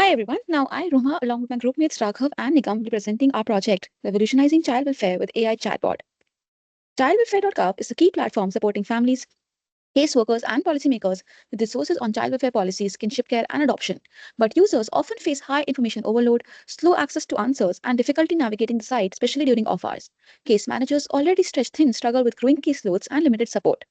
Hi everyone. Now I, Roma, along with my groupmates Raghav and Nigam, will be presenting our project, Revolutionizing Child Welfare with AI Chatbot. Childwelfare.gov is a key platform supporting families, caseworkers, and policymakers with resources on child welfare policies, kinship care, and adoption. But users often face high information overload, slow access to answers, and difficulty navigating the site, especially during off hours. Case managers already stretched thin struggle with growing caseloads and limited support.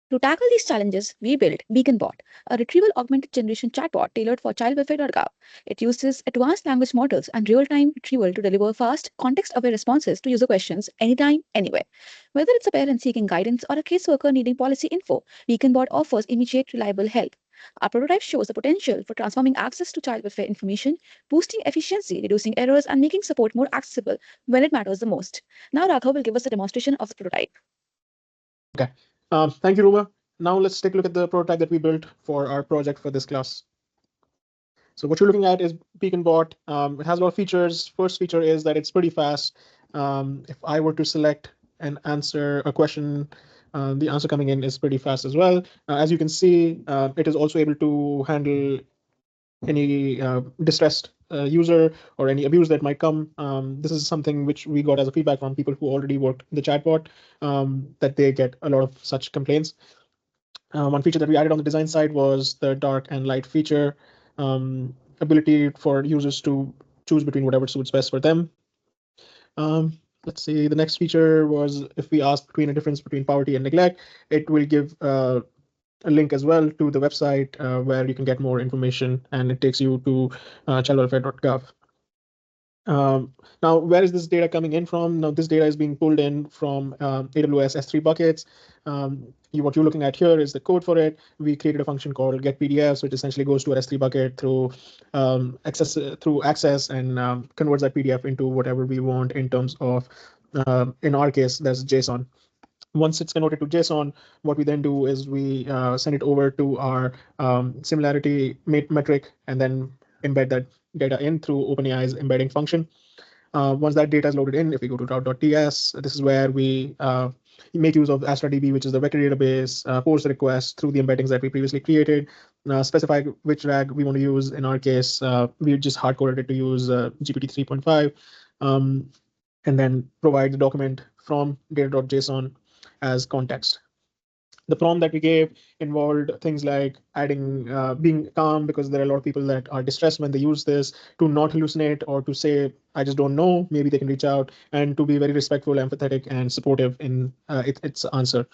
To tackle these challenges, we built BeaconBot, a retrieval-augmented generation chatbot tailored for childwelfare.gov. It uses advanced language models and real-time retrieval to deliver fast, context-aware responses to user questions anytime, anywhere. Whether it's a parent seeking guidance or a caseworker needing policy info, BeaconBot offers immediate, reliable help. Our prototype shows the potential for transforming access to child welfare information, boosting efficiency, reducing errors, and making support more accessible when it matters the most. Now, Raghav will give us a demonstration of the prototype. Okay. Thank you, Ruba. Now let's take a look at the prototype that we built for our project for this class. So what you're looking at is BeaconBot. It has a lot of features. First feature is that it's pretty fast. If I were to select and answer a question, the answer coming in is pretty fast as well. As you can see, it is also able to handle any distressed user or any abuse that might come. This is something which we got as a feedback from people who already worked in the chatbot, that they get a lot of such complaints. One feature that we added on the design side was the dark and light feature, ability for users to choose between whatever suits best for them. Let's see, the next feature was if we ask between a difference between poverty and neglect, it will give a link as well to the website where you can get more information, and it takes you to childwelfare.gov. Now, where is this data coming in from? Now, this data is being pulled in from AWS S3 buckets. What you're looking at here is the code for it. We created a function called getPDFs, which essentially goes to our S3 bucket through access and converts that PDF into whatever we want in terms of, in our case, that's JSON. Once it's converted to JSON, what we then do is we send it over to our similarity metric and then embed that data in through OpenAI's embedding function. Once that data is loaded in, if we go to route.ts, this is where we make use of AstraDB, which is the vector database, post the request through the embeddings that we previously created, specify which RAG we want to use. In our case, we just hard-coded it to use GPT 3.5, and then provide the document from data.json as context. The prompt that we gave involved things like adding being calm, because there are a lot of people that are distressed when they use this, to not hallucinate or to say, I just don't know, maybe they can reach out, and to be very respectful, empathetic, and supportive in its answer.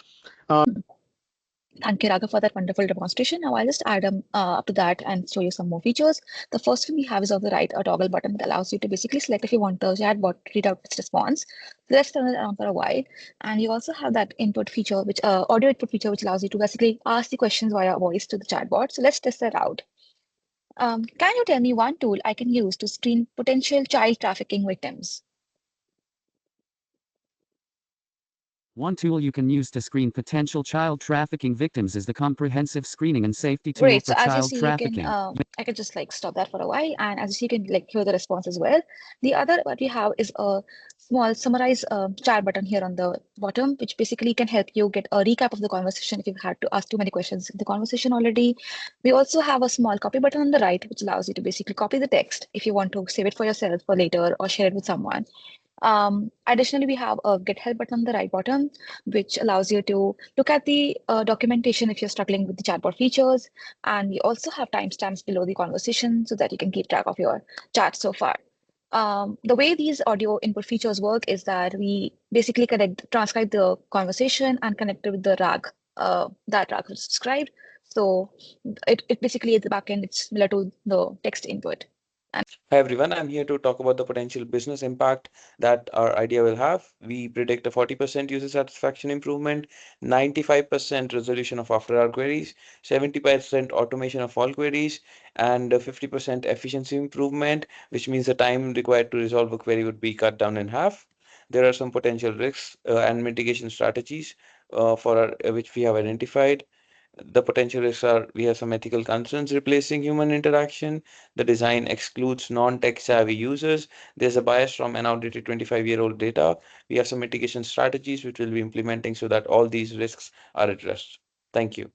Thank you, Raghav, for that wonderful demonstration. Now I'll just add up to that and show you some more features. The first one we have is on the right, a toggle button that allows you to basically select if you want the chatbot to read out its response. So let's turn it on for a while. And you also have that input feature, which audio input feature, which allows you to basically ask the questions via voice to the chatbot. So let's test that out. Can you tell me one tool I can use to screen potential child trafficking victims? One tool you can use to screen potential child trafficking victims is the comprehensive screening and safety tool Great. for So as you child see, you trafficking. can I can just like stop that for a while, and as you see, you can like hear the response as well. The other what we have is a small summarize chat button here on the bottom, which basically can help you get a recap of the conversation if you've had to ask too many questions in the conversation already. We also have a small copy button on the right, which allows you to basically copy the text if you want to save it for yourself for later or share it with someone. Additionally, we have a Get Help button on the right bottom, which allows you to look at the documentation if you're struggling with the chatbot features. And we also have timestamps below the conversation so that you can keep track of your chat so far. The way these audio input features work is that we basically transcribe the conversation and connect it with the RAG that RAG was described. So it basically at the backend, it's similar to the text input. Hi everyone, I'm here to talk about the potential business impact that our idea will have. We predict a 40% user satisfaction improvement, 95% resolution of after-hour queries, 70% automation of all queries, and 50% efficiency improvement, which means the time required to resolve a query would be cut down in half. There are some potential risks and mitigation strategies which we have identified. The potential risks are we have some ethical concerns replacing human interaction. The design excludes non-tech savvy users. There's a bias from an outdated 25-year-old data. We have some mitigation strategies which we'll be implementing so that all these risks are addressed. Thank you.